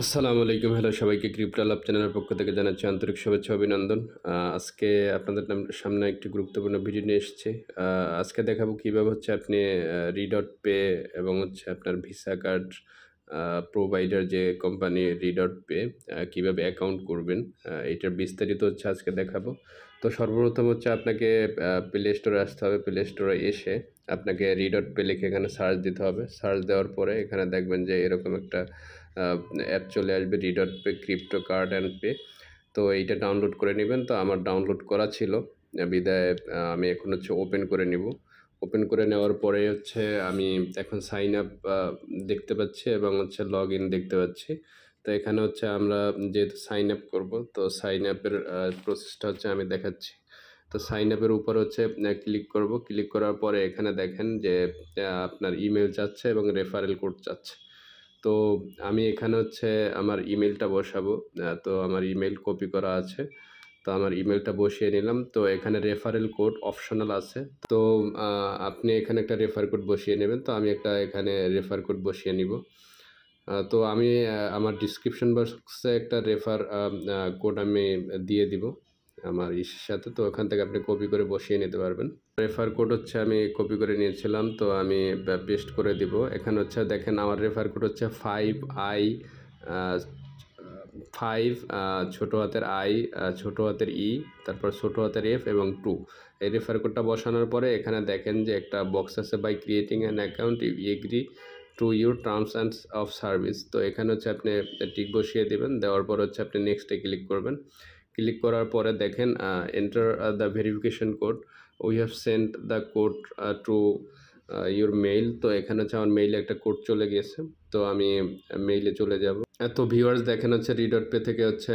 আসসালামু আলাইকুম। হ্যালো সবাইকে, ক্রিপ্টো লাভ চ্যানেলের পক্ষ থেকে জানাচ্ছি আন্তরিক শুভেচ্ছা অভিনন্দন। আজকে আপনাদের সামনে একটি গুরুত্বপূর্ণ ভিডিও নিয়ে এসেছি। আজকে দেখাবো কীভাবে হচ্ছে আপনি রিডট পে এবং হচ্ছে আপনার ভিসা কার্ড প্রোভাইডার যে কোম্পানি রিডট পে কীভাবে অ্যাকাউন্ট করবেন, এটার বিস্তারিত হচ্ছে আজকে দেখাবো। তো সর্বপ্রথম হচ্ছে আপনাকে প্লে স্টোরে আসতে হবে। প্লে স্টোরে এসে আপনাকে রিডট পে লিখে এখানে সার্চ দিতে হবে। সার্চ দেওয়ার পরে এখানে দেখবেন যে এরকম একটা অ্যাপ চলে আসবে, RedotPay crypto card and pay. তো এইটা ডাউনলোড করে নেবেন। তো আমার ডাউনলোড করা ছিল, বিদায় আমি এখন হচ্ছে ওপেন করে নিব। ওপেন করে নেওয়ার পরে হচ্ছে আমি এখন সাইন আপ দেখতে পাচ্ছি এবং হচ্ছে লগ ইন দেখতে পাচ্ছি। তো এখানে হচ্ছে আমরা যেহেতু সাইন আপ করবো, তো সাইন আপের প্রসেসটা হচ্ছে আমি দেখাচ্ছি। তো সাইন আপের উপর হচ্ছে ক্লিক করব। ক্লিক করার পরে এখানে দেখেন যে আপনার ইমেল চাচ্ছে এবং রেফারেল কোড চাচ্ছে। তো আমি এখানে হচ্ছে আমার ইমেলটা বসাবো। তো আমার ইমেল কপি করা আছে, তো আমার ইমেলটা বসিয়ে নিলাম। তো এখানে রেফারেল কোড অপশনাল আছে, তো আপনি এখানে একটা রেফার কোড বসিয়ে নেবেন। তো আমি একটা এখানে রেফার কোড বসিয়ে নিব। তো আমি আমার ডিসক্রিপশন বক্সে একটা রেফার কোড আমি দিয়ে দিব আমার ইসের সাথে। তো ওখান থেকে আপনি কপি করে বসিয়ে নিতে পারবেন। রেফার কোড হচ্ছে আমি কপি করে নিয়েছিলাম, তো আমি পেস্ট করে দিব। এখানে হচ্ছে দেখেন আমার রেফার কোড হচ্ছে 5i 5 ছোটো হাতের আই, ছোটো হাতের ই, তারপর ছোটো হাতের এফ এবং 2। এই রেফার কোডটা বসানোর পরে এখানে দেখেন যে একটা বক্স আছে, by creating an account you agree to your terms and of service. তো এখানে হচ্ছে আপনি টিক বসিয়ে দেবেন। দেওয়ার পর হচ্ছে আপনি নেক্সটে ক্লিক করবেন। ক্লিক করার পরে দেখেন enter the verification code, we have sent the code to your mail. তো এখানে হচ্ছে আমার মেইলে একটা কোড চলে গিয়েছে, তো আমি মেইলে চলে যাব। তো ভিউয়ার্স দেখেন হচ্ছে রিডট পে থেকে হচ্ছে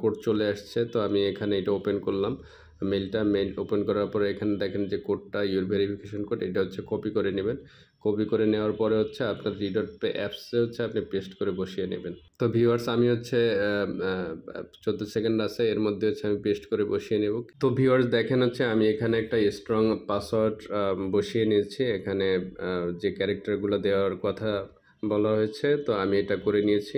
কোড চলে আসছে। তো আমি এখানে এটা ওপেন করলাম, মেইল ওপেন করার পরে এখানে দেখেন যে কোডটা ইউর ভেরিফিকেশন কোড, এটা হচ্ছে কপি করে নেবেন। কপি করে নেওয়ার পরে হচ্ছে আপনার রিডট পে অ্যাপসে হচ্ছে আপনি পেস্ট করে বসিয়ে নেবেন। তো ভিউয়ার্স আমি হচ্ছে 14 সেকেন্ড আছে, এর মধ্যে হচ্ছে আমি পেস্ট করে বসিয়ে নেব। তো ভিউয়ার্স দেখেন হচ্ছে আমি এখানে একটা স্ট্রং পাসওয়ার্ড বসিয়ে নিয়েছি। এখানে যে ক্যারেক্টারগুলো দেওয়ার কথা বলা হয়েছে, তো আমি এটা করে নিয়েছি।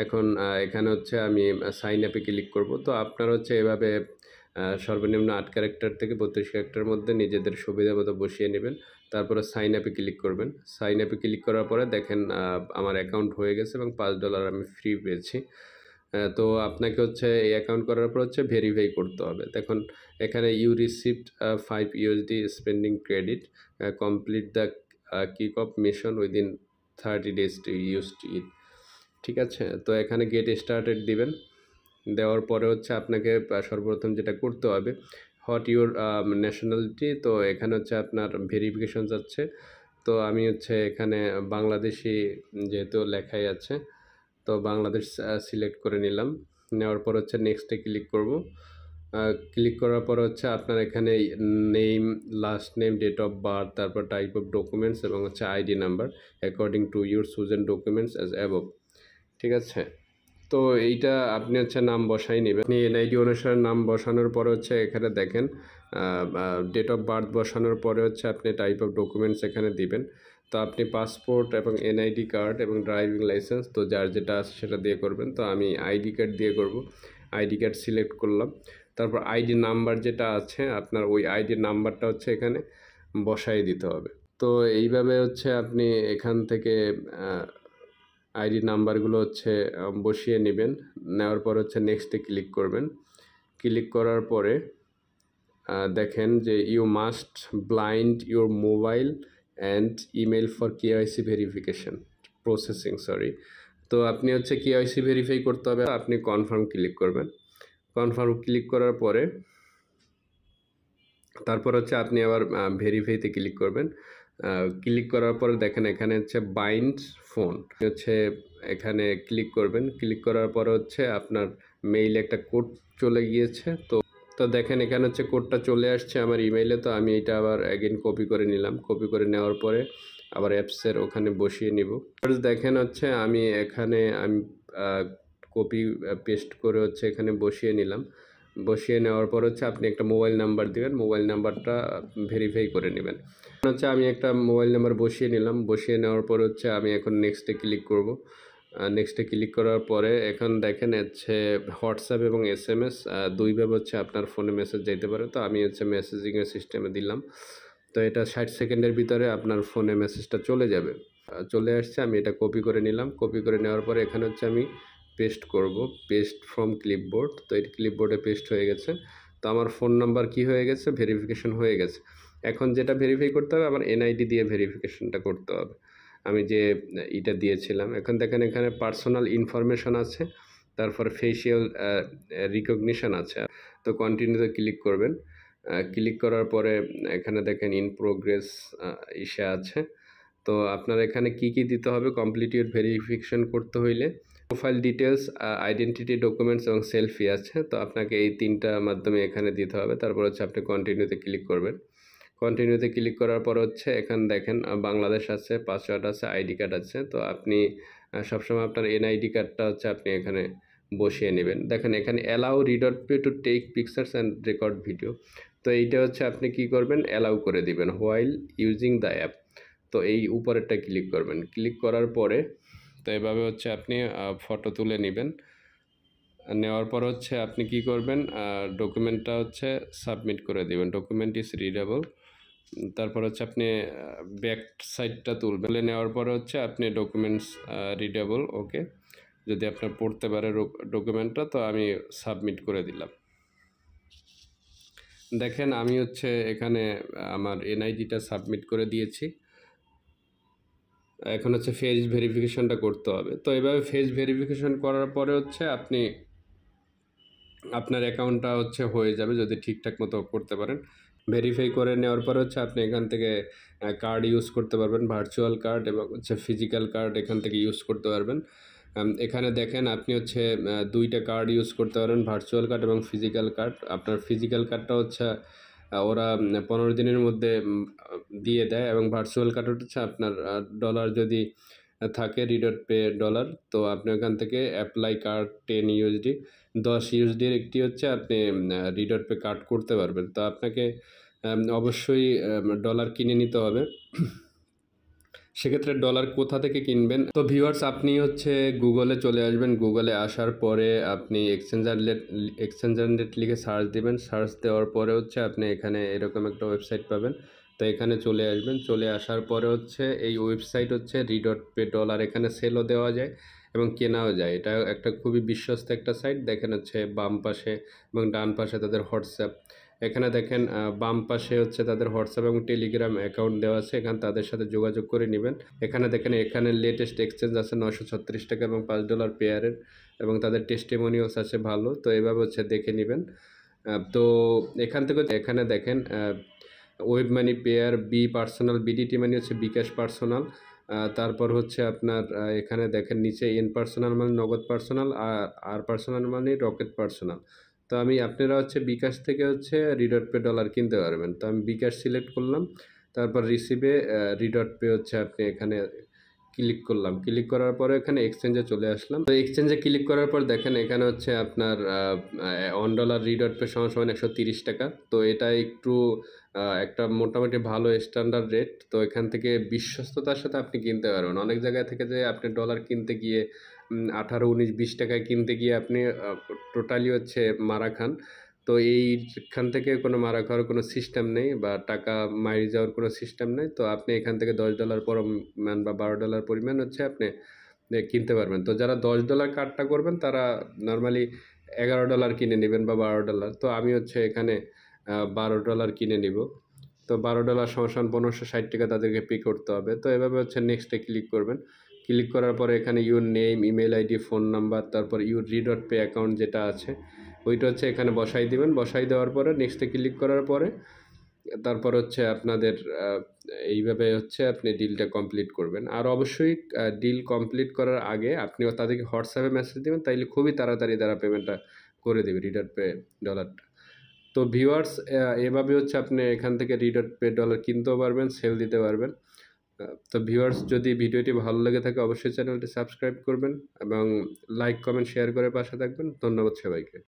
এখন এখানে হচ্ছে আমি সাইন আপে ক্লিক করব। তো আপনারা হচ্ছে এভাবে সর্বনিম্ন 8 ক্যারেক্টার থেকে 32 ক্যারেক্টারের মধ্যে নিজেদের সুবিধা মতো বসিয়ে নেবেন। তারপরে সাইন আপে ক্লিক করবেন। সাইন আপে ক্লিক করার পরে দেখেন আমার অ্যাকাউন্ট হয়ে গেছে এবং $5 আমি ফ্রি পেয়েছি। তো আপনাকে হচ্ছে এই অ্যাকাউন্ট করার পর হচ্ছে ভেরিফাই করতে হবে। দেখুন এখানে you received 5 USD spending credit, complete the kick off mission within 30 days to use it. ঠিক আছে, তো এখানে গেট স্টার্টেড দিবেন। দেওয়ার পরে হচ্ছে আপনাকে সর্বপ্রথম যেটা করতে হবে, হোয়াট ইউর ন্যাশনালিটি। তো এখানে হচ্ছে আপনার ভেরিফিকেশন যাচ্ছে। তো আমি হচ্ছে এখানে বাংলাদেশি যেহেতু লেখাই আছে, তো বাংলাদেশ সিলেক্ট করে নিলাম। নেওয়ার পর হচ্ছে নেক্সটে ক্লিক করব। ক্লিক করার পর হচ্ছে আপনার এখানে name, last name, date of birth, তারপর টাইপ অফ ডকুমেন্টস এবং হচ্ছে ID number according to your chosen documents as above. ঠিক আছে, তো এইটা আপনি হচ্ছে নাম বসাই নেবেন। আপনি এনআইডি অনুসারে নাম বসানোর পরে হচ্ছে এখানে দেখেন ডেট অফ বার্থ বসানোর পরে হচ্ছে আপনি টাইপ অফ ডকুমেন্টস এখানে দিবেন। তো আপনি পাসপোর্ট এবং এনআইডি কার্ড এবং ড্রাইভিং লাইসেন্স, তো যার যেটা আছে সেটা দিয়ে করবেন। তো আমি আইডি কার্ড দিয়ে করব। আইডি কার্ড সিলেক্ট করলাম। তারপর আইডি নাম্বার যেটা আছে আপনার, ওই আইডি নাম্বারটা হচ্ছে এখানে বসাই দিতে হবে। তো এইভাবে হচ্ছে আপনি এখান থেকে আইডি নাম্বারগুলো হচ্ছে বসিয়ে নেবেন। নেওয়ার পর হচ্ছে নেক্সটে ক্লিক করবেন। ক্লিক করার পরে দেখেন যে you must blind your mobile and email for KYC verification processing, sorry. তো আপনি হচ্ছে কেওয়াইসি ভেরিফাই করতে হবে, আপনি কনফার্ম ক্লিক করবেন। কনফার্ম ক্লিক করার পরে তারপর হচ্ছে আপনি আবার ভেরিফাইতে ক্লিক করবেন। ক্লিক করার পরে দেখেন এখানে হচ্ছে বাইন্ড ফোন, হচ্ছে এখানে ক্লিক করবেন। ক্লিক করার পরে হচ্ছে আপনার মেইলে একটা কোড চলে গিয়েছে। তো দেখেন এখানে হচ্ছে কোডটা চলে আসছে আমার ইমেইলে। তো আমি এটা আবার অ্যাগেন কপি করে নিলাম। কপি করে নেওয়ার পরে আবার অ্যাপসের ওখানে বসিয়ে নিব। দেখেন হচ্ছে আমি এখানে কপি পেস্ট করে হচ্ছে এখানে বসিয়ে নিলাম। বসিয়ে নেওয়ার পর হচ্ছে আপনি একটা মোবাইল নাম্বার দেবেন, মোবাইল নাম্বারটা ভেরিফাই করে নেবেন। হচ্ছে আমি একটা মোবাইল নাম্বার বসিয়ে নিলাম। বসিয়ে নেওয়ার পর হচ্ছে আমি এখন নেক্সটে ক্লিক করব। নেক্সটে ক্লিক করার পরে এখন দেখেন হচ্ছে হোয়াটসঅ্যাপ এবং এসএমএস দুইভাবে হচ্ছে আপনার ফোনে মেসেজ যেতে পারে। তো আমি হচ্ছে মেসেজিংয়ের সিস্টেমে দিলাম। তো এটা 60 সেকেন্ডের ভিতরে আপনার ফোনে মেসেজটা চলে যাবে। চলে আসছে, আমি এটা কপি করে নিলাম। কপি করে নেওয়ার পরে এখানে হচ্ছে আমি পেস্ট করব। Paste from clipboard. তো এই ক্লিপবোর্ডে পেস্ট হয়ে গেছে। তো আমার ফোন নাম্বার কি হয়ে গেছে? ভেরিফিকেশন হয়ে গেছে। এখন যেটা ভেরিফাই করতে হবে, আমার এনআইডি দিয়ে ভেরিফিকেশনটা করতে হবে। আমি যে ইটা দিয়েছিলাম। এখন দেখেন এখানে পার্সোনাল ইনফরমেশন আছে, তারপর ফেসিয়াল রিকগনিশন আছে। তো কন্টিনিউতে ক্লিক করবেন। ক্লিক করার পরে এখানে দেখেন ইন প্রোগ্রেস ইসে আছে। তো আপনার এখানে কি দিতে হবে কমপ্লিট ইউর ভেরিফিকেশন করতে হইলে? প্রোফাইল ডিটেলস, আইডেন্টিটি ডকুমেন্টস এবং সেলফি আছে। তো আপনাকে এই ৩টা মাধ্যমে এখানে দিতে হবে। তারপর হচ্ছে আপনি কন্টিনিউতে ক্লিক করবেন। কন্টিনিউতে ক্লিক করার পর হচ্ছে এখানে দেখেন বাংলাদেশ আছে, পাসওয়ার্ড আছে, আইডি কার্ড আছে। তো আপনি সবসময় আপনার এনআইডি কার্ডটা হচ্ছে আপনি এখানে বসিয়ে নেবেন। দেখেন এখানে allow RedotPay to take pictures and record video. তো এইটা হচ্ছে আপনি কি করবেন? অ্যালাউ করে দিবেন হোয়াইল ইউজিং দ্য অ্যাপ। তো এই উপরেরটা ক্লিক করবেন। ক্লিক করার পরে তো এভাবে হচ্ছে আপনি ফটো তুলে নেবেন। নেওয়ার পর হচ্ছে আপনি কি করবেন? ডকুমেন্টটা হচ্ছে সাবমিট করে দিবেন। Document is readable. তারপর হচ্ছে আপনি ব্যাক সাইডটা তুলবেন। তুলে নেওয়ার পরে হচ্ছে আপনি ডকুমেন্টস রিডেবল, ওকে। যদি আপনার পড়তে পারে ডকুমেন্টটা, তো আমি সাবমিট করে দিলাম। দেখেন আমি হচ্ছে এখানে আমার এনআইডিটা সাবমিট করে দিয়েছি। এখন হচ্ছে ফেস ভেরিফিকেশনটা করতে হবে। তো এভাবে ফেস ভেরিফিকেশন করার পরে হচ্ছে আপনি আপনার অ্যাকাউন্টটা হচ্ছে হয়ে যাবে যদি ঠিকঠাক মতো করতে পারেন। ভেরিফাই করে নেওয়ার পর হচ্ছে আপনি এখান থেকে কার্ড ইউজ করতে পারবেন, ভার্চুয়াল কার্ড এবং হচ্ছে ফিজিক্যাল কার্ড এখান থেকে ইউজ করতে পারবেন। এখানে দেখেন আপনি হচ্ছে 2টা কার্ড ইউজ করতে পারেন, ভার্চুয়াল কার্ড এবং ফিজিক্যাল কার্ড। আপনার ফিজিক্যাল কার্ডটা হচ্ছে ওরা 15 দিনের মধ্যে দিয়ে দেয়, এবং ভার্চুয়াল কার্ড হচ্ছে আপনার ডলার যদি থাকে রিডট.পে ডলার, তো আপনি ওখান থেকে অ্যাপ্লাই কার্ড 10 ইউএসডি, 10 ইউএসডির একটি হচ্ছে আপনি রিডট.পে কার্ড করতে পারবেন। তো আপনাকে অবশ্যই ডলার কিনে নিতে হবে। সেক্ষেত্রে ডলার কোথা থেকে কিনবেন? তো ভিউয়ার্স, আপনি হচ্ছে গুগলে চলে আসবেন। গুগলে আসার পরে আপনি এক্সচেঞ্জার নেট লিখে সার্চ দিবেন। সার্চ দেওয়ার পরে হচ্ছে আপনি এখানে এরকম একটা ওয়েবসাইট পাবেন। তো এখানে চলে আসবেন। চলে আসার পরে হচ্ছে এই ওয়েবসাইট হচ্ছে রিডট.পে ডলার, এখানে সেলও দেওয়া যায় এবং কেনাও যায়। এটা একটা খুবই বিশ্বস্ত একটা সাইট। দেখেন হচ্ছে বাম পাশে এবং ডান পাশে তাদের হোয়াটসঅ্যাপ। এখানে দেখেন বাম পাশে হচ্ছে তাদের হোয়াটসঅ্যাপ এবং টেলিগ্রাম অ্যাকাউন্ট দেওয়া আছে। এখানে তাদের সাথে যোগাযোগ করে নেবেন। এখানে দেখেন এখানে লেটেস্ট এক্সচেঞ্জ আছে 936 টাকা এবং $5 পেয়ারের, এবং তাদের টেস্টিমোনিয়ালস আছে ভালো। তো এভাবে হচ্ছে দেখে নেবেন। তো এখান থেকে এখানে দেখেন web money payer, B personal, BDT money হচ্ছে বিকাশ পার্সোনাল। তারপর হচ্ছে আপনার এখানে দেখেন নিচে এন পার্সোনাল মানে নগদ পার্সোনাল, আর পার্সোনাল মানে রকেট পার্সোনাল। তো আপনারা হচ্ছে বিকাশ থেকে হচ্ছে রিডট.পে ডলার কিনতে পারবেন। তো আমি বিকাশ সিলেক্ট করলাম। তারপর রিসিভে রিডট.পে হচ্ছে আপনি এখানে ক্লিক করলাম। ক্লিক করার পরে এখানে এক্সচেঞ্জে চলে আসলাম। তো এক্সচেঞ্জে ক্লিক করার পর দেখেন এখানে হচ্ছে আপনার $1 রিডট.পে সমান 130 টাকা। তো এটা একটু একটা মোটামুটি ভালো স্ট্যান্ডার্ড রেট। তো এখান থেকে বিশ্বস্ততার সাথে আপনি কিনতে পারবেন। অনেক জায়গায় থেকে যে আপনি ডলার কিনতে গিয়ে 18, 19, 20 টাকায় কিনতে গিয়ে আপনি টোটালি হচ্ছে মারা খান। তো এইখান থেকে কোনো মারা খাওয়ার কোনো সিস্টেম নেই, বা টাকা মাইরে যাওয়ার কোনো সিস্টেম নেই। তো আপনি এখান থেকে $10 পরিমাণ বা $12 পরিমাণ হচ্ছে আপনি কিনতে পারবেন। তো যারা $10 কার্ডটা করবেন তারা নরমালি $11 কিনে নেবেন বা $12। তো আমি হচ্ছে এখানে $12 কিনে নিব। তো $12 সমান 1560 টাকা তাদেরকে পে করতে হবে। তো এভাবে হচ্ছে নেক্সটে ক্লিক করবেন। ক্লিক করার পরে এখানে your name, email ID, phone number, তারপর ইউর রিডট.পে অ্যাকাউন্ট যেটা আছে ওইটা হচ্ছে এখানে বসাই দিবেন। বসাই দেওয়ার পরে নেক্সটে ক্লিক করার পরে তারপর হচ্ছে আপনাদের এইভাবে হচ্ছে আপনি ডিলটা কমপ্লিট করবেন। আর অবশ্যই ডিল কমপ্লিট করার আগে আপনিও তাদেরকে হোয়াটসঅ্যাপে মেসেজ দিবেন, তাইলে খুবই তাড়াতাড়ি তারা পেমেন্টটা করে দেবে রিডট.পে ডলারটা। তো ভিউয়ার্স, এভাবে হচ্ছে আপনি এখান থেকে রিডট.পে ডলার কিনতেও পারবেন, সেল দিতে পারবেন। তো ভিউয়ার্স, যদি ভিডিওটি ভালো লেগে থাকে অবশ্যই চ্যানেলটি সাবস্ক্রাইব করবেন এবং লাইক, কমেন্ট, শেয়ার করে পাশে থাকবেন। ধন্যবাদ সবাইকে।